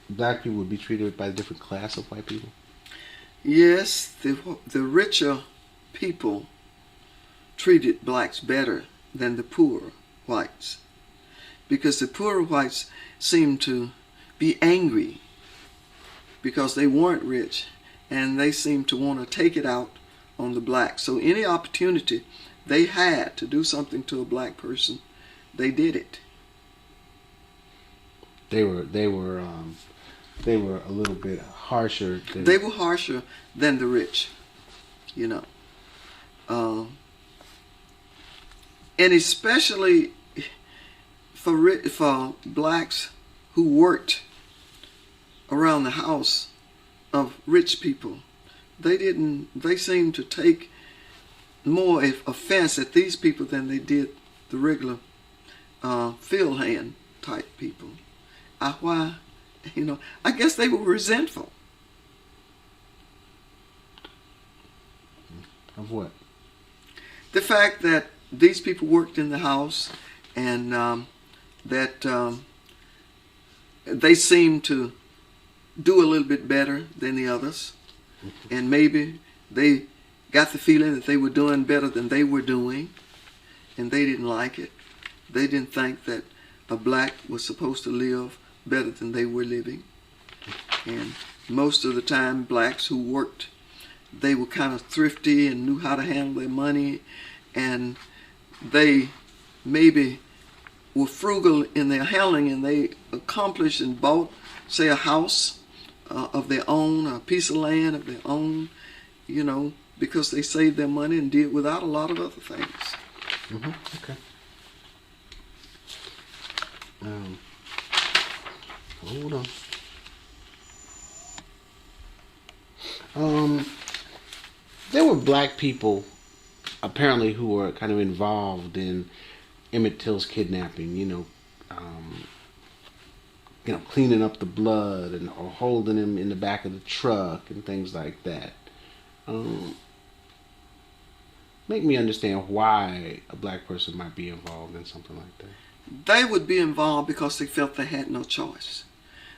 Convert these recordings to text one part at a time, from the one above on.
black people would be treated by a different class of white people? Yes, the richer people treated blacks better than the poorer whites, because the poorer whites seemed to be angry because they weren't rich, and they seemed to want to take it out on the blacks. So any opportunity they had to do something to a black person, they did it. They were they were a little bit harsher than. They were harsher than the rich, you know. Um, and especially for blacks who worked around the house of rich people. They seemed to take more offense at these people than they did the regular field hand type people. Why, I guess they were resentful. Of what? The fact that these people worked in the house, and that they seemed to do a little bit better than the others, and maybe they got the feeling that they were doing better than they were doing, and they didn't like it. They didn't think that a black was supposed to live better than they were living. And most of the time, blacks who worked, they were kind of thrifty and knew how to handle their money, and they maybe were frugal in their handling, and they accomplished and bought, say, a house of their own, a piece of land of their own, because they saved their money and did without a lot of other things. Mm-hmm. Okay. Hold on. There were black people apparently who were kind of involved in Emmett Till's kidnapping. Cleaning up the blood and or holding him in the back of the truck and things like that. Um, Make me understand why a black person might be involved in something like that. They would be involved because they felt they had no choice.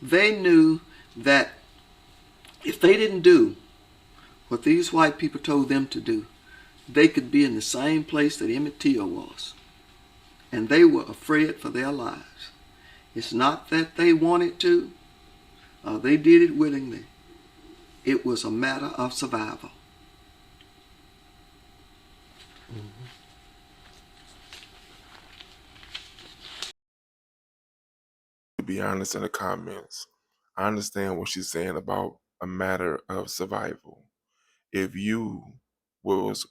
They knew that if they didn't do what these white people told them to do, they could be in the same place that Emmett Till was. And they were afraid for their lives. It's not that they wanted to, they did it willingly. It was a matter of survival. Mm-hmm. To be honest, in the comments, I understand what she's saying about a matter of survival. If you was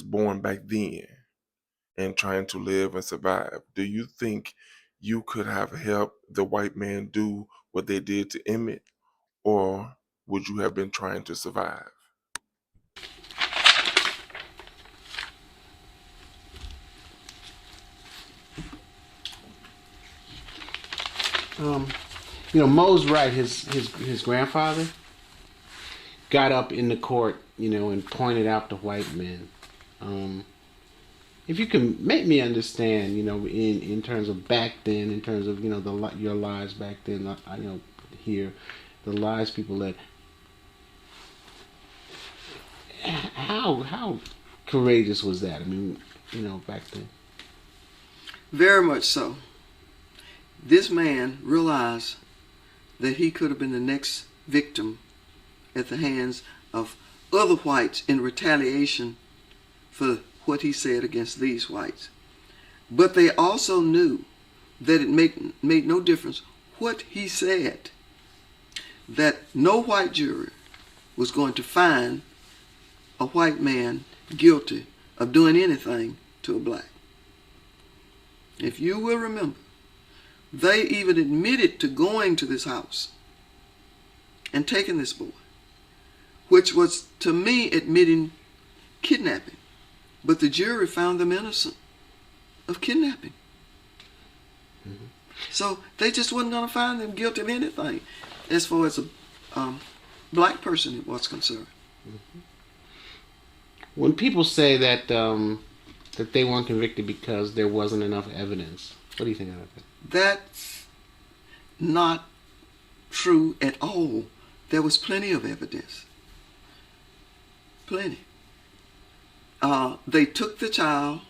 born back then and trying to live and survive, do you think you could have helped the white man do what they did to Emmett, or would you have been trying to survive? Um, Mo's right. His grandfather got up in the court, and pointed out the white men. Um, if you can make me understand, in terms of back then, in terms of your lives back then, here, the lives people led. How courageous was that? I mean, back then. Very much so. This man realized that he could have been the next victim at the hands of other whites in retaliation for what he said against these whites. But they also knew that it made no difference what he said, that no white jury was going to find a white man guilty of doing anything to a black. If you will remember, they even admitted to going to this house and taking this boy, which was, to me, admitting kidnapping. But the jury found them innocent of kidnapping. Mm-hmm. So they just wasn't going to find them guilty of anything as far as a black person was concerned. Mm-hmm. When people say that that they weren't convicted because there wasn't enough evidence, what do you think about that? That's not true at all. There was plenty of evidence. Plenty. They took the child.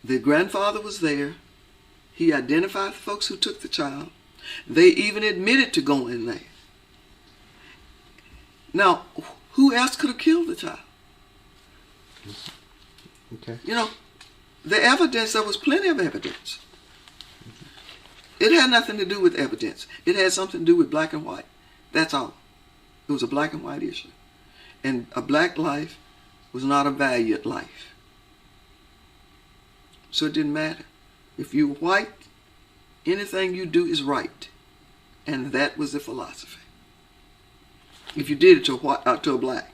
The grandfather was there. He identified the folks who took the child. They even admitted to going there. Now, who else could have killed the child? Okay. You know, the evidence, there was plenty of evidence. It had nothing to do with evidence. It had something to do with black and white. That's all. It was a black and white issue. And a black life was not a valued life. So it didn't matter. If you were white, anything you do is right. And that was the philosophy. If you did it to a black.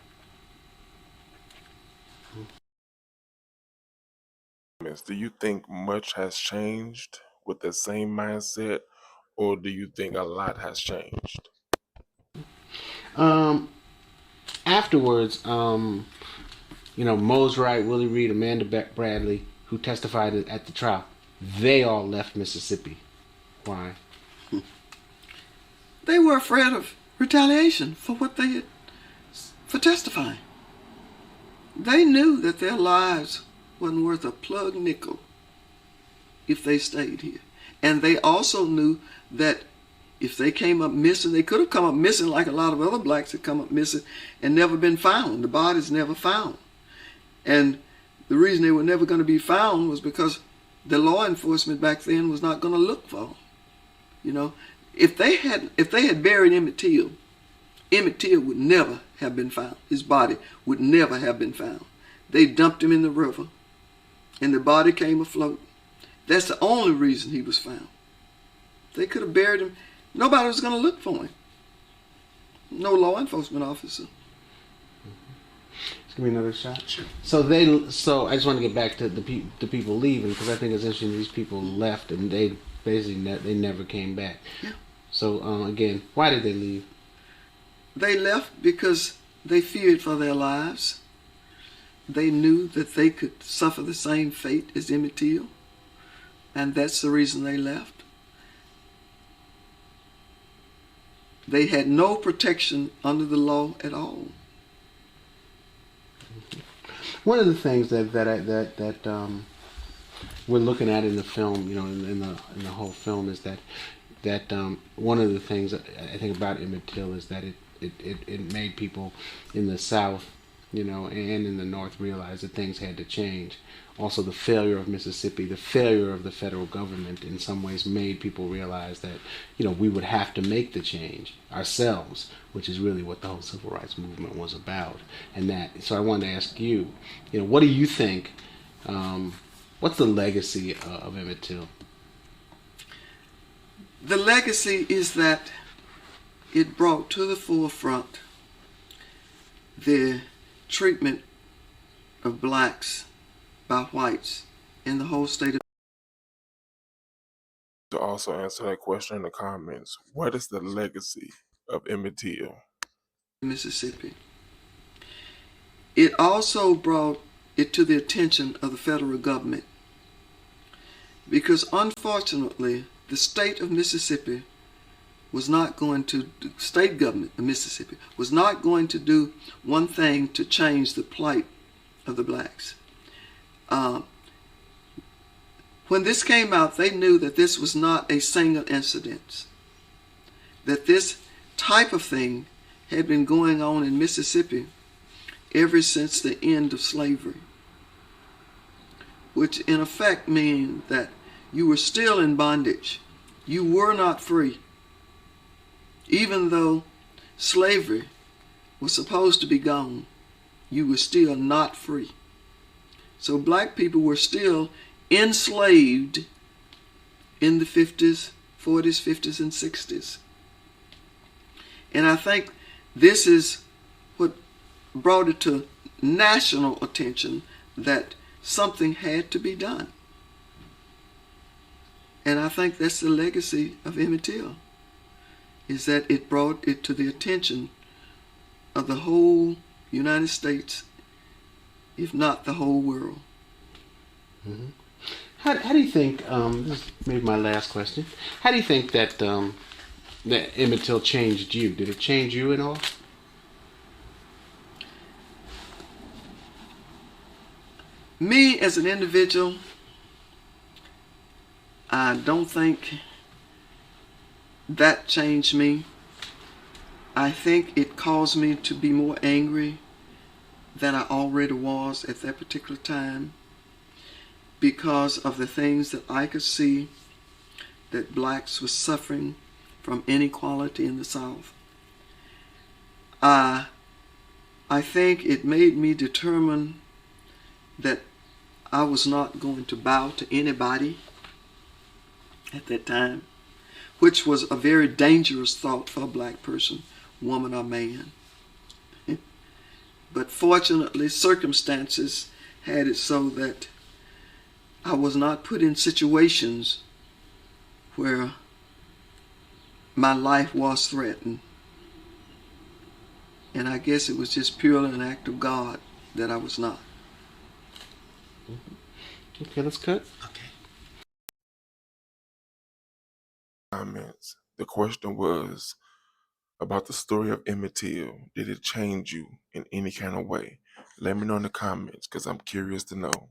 Do you think much has changed with the same mindset, or do you think a lot has changed? Afterwards, Mose Wright, Willie Reed, Amanda Bradley, who testified at the trial, they all left Mississippi. Why? They were afraid of retaliation for for testifying. They knew that their lives wasn't worth a plug nickel if they stayed here. And they also knew that if they came up missing, they could have come up missing like a lot of other blacks had come up missing and never been found. The bodies never found. And the reason they were never going to be found was because the law enforcement back then was not going to look for them. You know, if they had buried Emmett Till would never have been found. His body would never have been found. They dumped him in the river, and the body came afloat. That's the only reason he was found. They could have buried him. Nobody was going to look for him. No law enforcement officer. Give me another shot. Sure. So I just want to get back to the people leaving, because I think it's interesting. These people left and they basically they never came back. Yeah. So again, why did they leave? They left because they feared for their lives. They knew that they could suffer the same fate as Emmett Till, and that's the reason they left. They had no protection under the law at all. One of the things that we're looking at in the film, in the whole film, is that one of the things I think about Emmett Till is that it made people in the South, and in the North realize that things had to change. Also, the failure of Mississippi, the failure of the federal government, in some ways made people realize that we would have to make the change ourselves, which is really what the whole civil rights movement was about. So I wanted to ask you, what do you think? What's the legacy of Emmett Till? The legacy is that it brought to the forefront the treatment of blacks by whites in the whole state of To also answer that question in the comments, what is the legacy of Emmett Till? Mississippi. It also brought it to the attention of the federal government, because unfortunately the state of Mississippi was not going to, the state government of Mississippi was not going to do one thing to change the plight of the blacks. When this came out, they knew that this was not a single incident, that this type of thing had been going on in Mississippi ever since the end of slavery, which in effect means that you were still in bondage. You were not free. Even though slavery was supposed to be gone, you were still not free. So black people were still enslaved in the 50s, 40s, 50s, and 60s. And I think this is what brought it to national attention that something had to be done. And I think that's the legacy of Emmett Till, is that it brought it to the attention of the whole United States, if not the whole world. Mm-hmm. How do you think, this is maybe my last question, how do you think that that Emmett Till changed you. Did it change you at all? Me as an individual, I don't think that changed me. I think it caused me to be more angry than I already was at that particular time, because of the things that I could see that blacks were suffering from inequality in the South. I think it made me determine that I was not going to bow to anybody at that time, which was a very dangerous thought for a black person, woman or man. But fortunately, circumstances had it so that I was not put in situations where my life was threatened. And I guess it was just purely an act of God that I was not. Okay, let's cut. Okay. Comments. The question was about the story of Emmett Till. Did it change you in any kind of way? Let me know in the comments because I'm curious to know.